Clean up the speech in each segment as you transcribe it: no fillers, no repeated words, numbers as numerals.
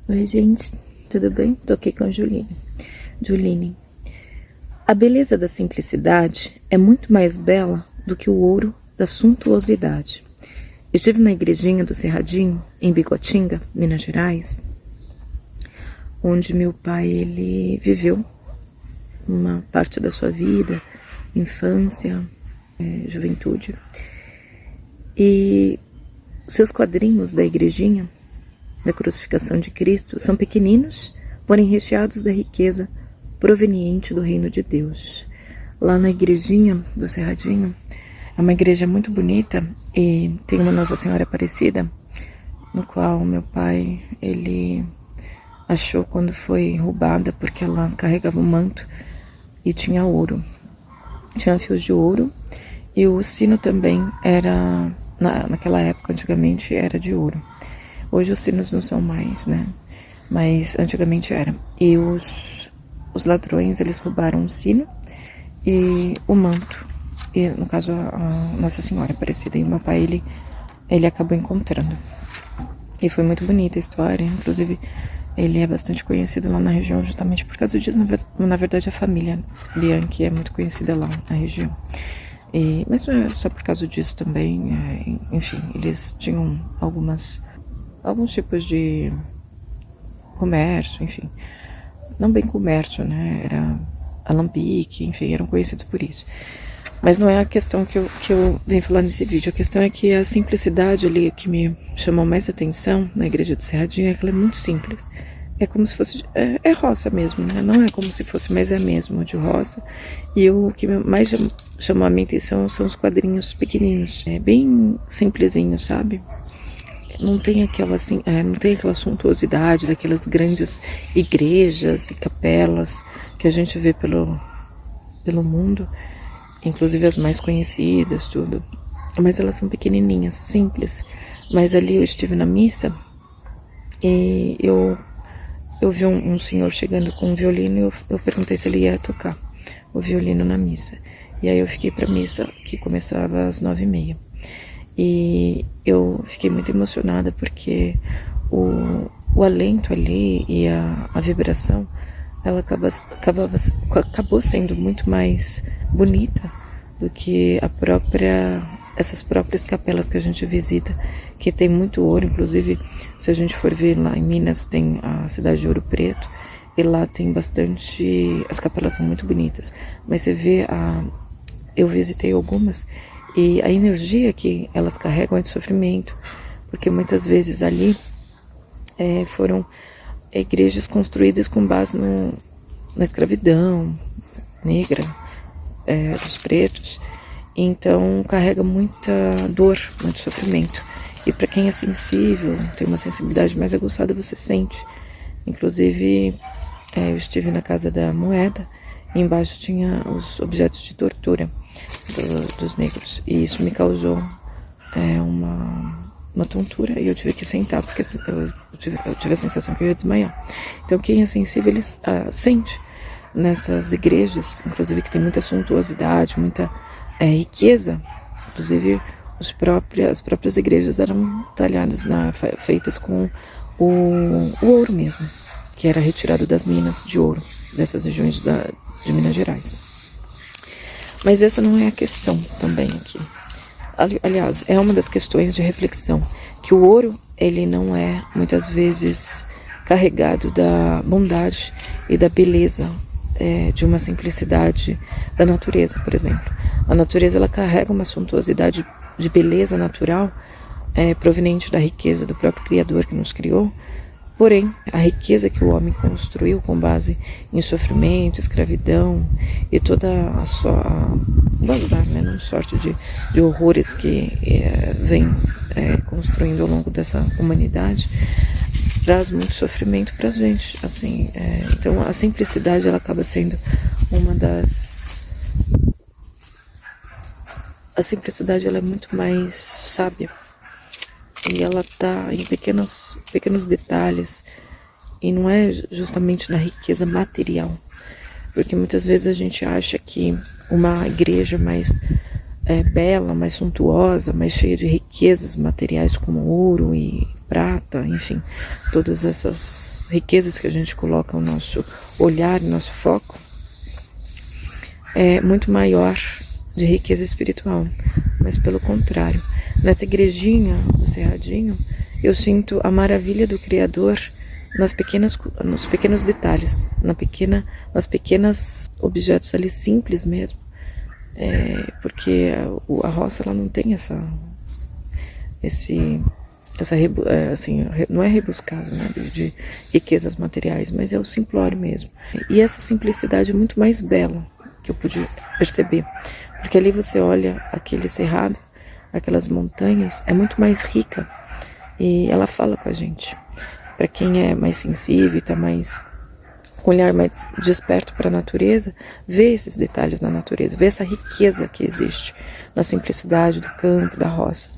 Oi, gente, tudo bem? Tô aqui com a Juline. A beleza da simplicidade é muito mais bela do que o ouro da suntuosidade. Estive na igrejinha do Cerradinho, em Bigotinga, Minas Gerais, onde meu pai ele viveu uma parte da sua vida, infância, juventude. E seus quadrinhos da igrejinha, da crucificação de Cristo, são pequeninos, porém recheados da riqueza proveniente do reino de Deus. Lá na igrejinha do Cerradinho, é uma igreja muito bonita e tem uma Nossa Senhora Aparecida, no qual meu pai, ele achou quando foi roubada, porque ela carregava um manto e tinha ouro. Tinha fios de ouro e o sino também era, naquela época, antigamente, era de ouro. Hoje os sinos não são mais, né? Mas antigamente era. E os ladrões, eles roubaram o sino e o manto. E, no caso, a Nossa Senhora Aparecida. E o meu pai, ele acabou encontrando. E foi muito bonita a história. Inclusive, ele é bastante conhecido lá na região justamente por causa disso. Na verdade, a família Bianchi é muito conhecida lá na região. Mas não é só por causa disso também. Enfim, eles tinham alguns tipos de comércio, enfim. Não bem comércio, né? Era alambique, enfim, eram conhecidos por isso. Mas não é a questão que eu venho falar nesse vídeo. A questão é que a simplicidade ali que me chamou mais atenção na igreja do Cerradinho é que ela é muito simples. É como se fosse... É roça mesmo, né? Não é como se fosse, mas é mesmo, de roça. E o que mais chamou a minha atenção são os quadrinhos pequeninos. É bem simplesinho, sabe? Não tem aquela suntuosidade daquelas grandes igrejas e capelas que a gente vê pelo mundo, inclusive as mais conhecidas, tudo. Mas elas são pequenininhas, simples. Mas ali eu estive na missa e eu vi um senhor chegando com um violino e eu perguntei se ele ia tocar o violino na missa. E aí eu fiquei para a missa, que começava às 9h30. E eu fiquei muito emocionada porque o alento ali e a vibração, ela acabou sendo muito mais bonita do que essas próprias capelas que a gente visita, que tem muito ouro. Inclusive, se a gente for ver lá em Minas, tem a cidade de Ouro Preto, e lá tem bastante... As capelas são muito bonitas, mas você vê eu visitei algumas, e a energia que elas carregam é de sofrimento, porque muitas vezes ali foram igrejas construídas com base na escravidão negra dos pretos, então carrega muita dor, muito sofrimento. E para quem é sensível, tem uma sensibilidade mais aguçada, você sente. Inclusive, eu estive na Casa da Moeda, e embaixo tinha os objetos de tortura dos negros, e isso me causou uma tontura, e eu tive que sentar, porque eu tive a sensação que eu ia desmaiar. Então quem é sensível, ele sente nessas igrejas, inclusive que tem muita suntuosidade, muita riqueza. Inclusive as próprias igrejas eram talhadas, feitas com o ouro mesmo, que era retirado das minas de ouro, dessas regiões de Minas Gerais. Mas essa não é a questão também aqui. Aliás, é uma das questões de reflexão, que o ouro, ele não é, muitas vezes, carregado da bondade e da beleza, de uma simplicidade da natureza, por exemplo. A natureza, ela carrega uma suntuosidade de beleza natural, proveniente da riqueza do próprio Criador que nos criou. Porém, a riqueza que o homem construiu com base em sofrimento, escravidão e toda uma sorte de horrores que vem construindo ao longo dessa humanidade, traz muito sofrimento para a gente. Assim, então, a simplicidade, ela acaba sendo uma das... A simplicidade, ela é muito mais sábia. E ela está em pequenos detalhes, e não é justamente na riqueza material, porque muitas vezes a gente acha que uma igreja mais bela, mais suntuosa, mais cheia de riquezas materiais como ouro e prata, enfim, todas essas riquezas que a gente coloca o nosso olhar, o nosso foco, é muito maior de riqueza espiritual, mas pelo contrário. Nessa igrejinha do Cerradinho, eu sinto a maravilha do Criador nos pequenos detalhes, nas pequenas objetos ali simples mesmo, porque a roça ela não tem assim, não é rebuscado, né, de riquezas materiais, mas é o simplório mesmo. E essa simplicidade é muito mais bela que eu pude perceber, porque ali você olha aquele cerrado, aquelas montanhas, é muito mais rica e ela fala com a gente. Para quem é mais sensível, está mais com o olhar mais desperto para a natureza, vê esses detalhes na natureza, vê essa riqueza que existe na simplicidade do campo, da roça.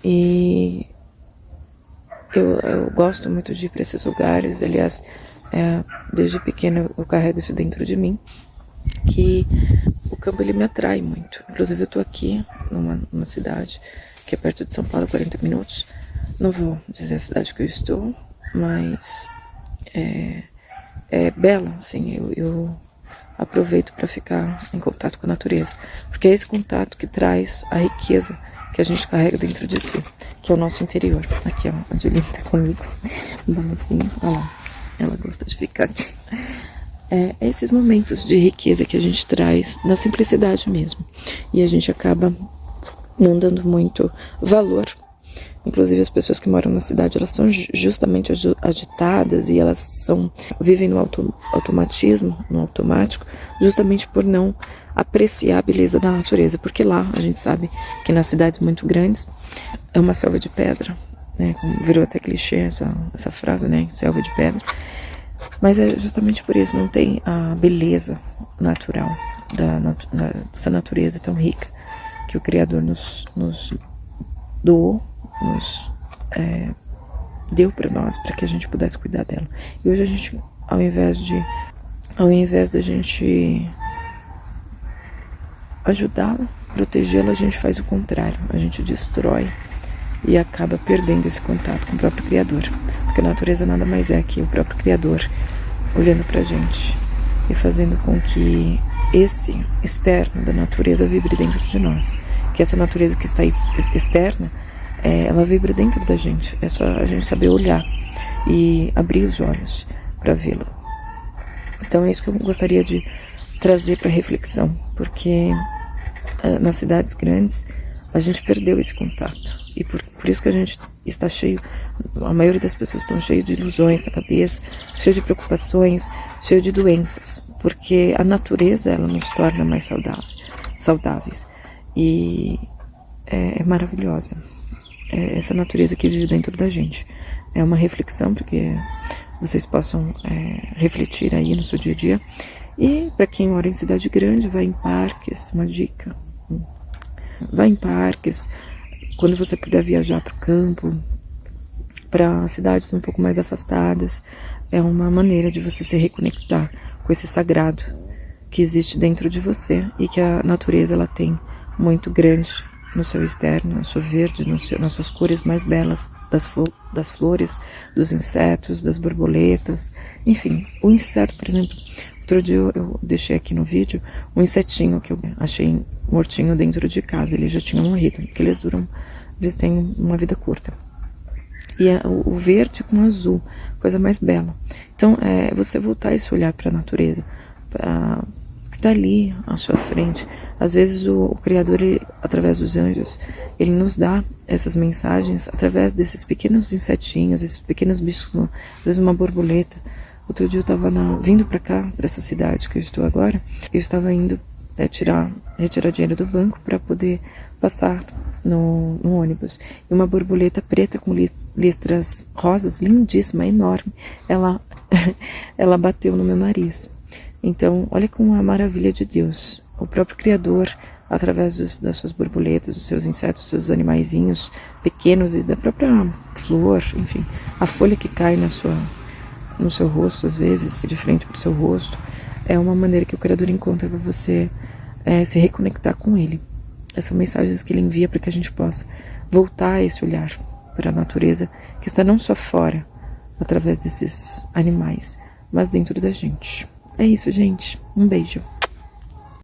E eu gosto muito de ir para esses lugares, aliás, desde pequena eu carrego isso dentro de mim, que o campo ele me atrai muito. Inclusive eu estou aqui numa cidade que é perto de São Paulo, 40 minutos, não vou dizer a cidade que eu estou, mas é bela, assim, eu aproveito para ficar em contato com a natureza, porque é esse contato que traz a riqueza que a gente carrega dentro de si, que é o nosso interior. Aqui, ó, a Julinha tá comigo, balancinho, olha lá, ela gosta de ficar aqui. Esses momentos de riqueza que a gente traz na simplicidade mesmo, e a gente acaba não dando muito valor. Inclusive as pessoas que moram na cidade, elas são justamente agitadas e elas vivem no automatismo, no automático, justamente por não apreciar a beleza da natureza, porque lá a gente sabe que nas cidades muito grandes é uma selva de pedra, né? Virou até clichê essa frase, né? Selva de pedra. Mas é justamente por isso, não tem a beleza natural dessa natureza tão rica que o Criador nos doou, nos deu para nós, para que a gente pudesse cuidar dela. E hoje a gente, ao invés da gente ajudá-la, protegê-la, a gente faz o contrário, a gente destrói e acaba perdendo esse contato com o próprio Criador, porque a natureza nada mais é que o próprio Criador olhando pra gente e fazendo com que esse externo da natureza vibre dentro de nós, que essa natureza que está externa, ela vibra dentro da gente, é só a gente saber olhar e abrir os olhos para vê-lo. Então é isso que eu gostaria de trazer para reflexão, porque nas cidades grandes a gente perdeu esse contato, e por isso que a gente está cheio, a maioria das pessoas estão cheias de ilusões na cabeça, cheio de preocupações, cheio de doenças, porque a natureza ela nos torna mais saudáveis, e é maravilhosa essa natureza que vive dentro da gente. É uma reflexão para que vocês possam refletir aí no seu dia a dia. E para quem mora em cidade grande, vai em parques, uma dica. Vai em parques, quando você puder viajar para o campo, para cidades um pouco mais afastadas, é uma maneira de você se reconectar com esse sagrado que existe dentro de você e que a natureza ela tem muito grande no seu externo, no seu verde, nas suas cores mais belas, das flores, dos insetos, das borboletas, enfim. O inseto, por exemplo, outro dia eu deixei aqui no vídeo um insetinho que eu achei mortinho dentro de casa, ele já tinha morrido, porque eles têm uma vida curta. E o verde com o azul, coisa mais bela. Então, você voltar esse olhar para a natureza, que está ali à sua frente. Às vezes o Criador, através dos anjos, ele nos dá essas mensagens através desses pequenos insetinhos, esses pequenos bichos, às vezes uma borboleta. Outro dia eu estava vindo para cá, para essa cidade que eu estou agora, eu estava indo retirar dinheiro do banco para poder passar no ônibus. E uma borboleta preta com listras rosas, lindíssima, enorme, ela bateu no meu nariz. Então, olha como a maravilha de Deus. O próprio Criador, através das suas borboletas, dos seus insetos, dos seus animaizinhos pequenos e da própria flor, enfim, a folha que cai no seu rosto, às vezes, de frente para o seu rosto, é uma maneira que o Criador encontra para você se reconectar com Ele. Essas são mensagens que Ele envia para que a gente possa voltar a esse olhar para a natureza que está não só fora através desses animais, mas dentro da gente. É isso, gente. Um beijo.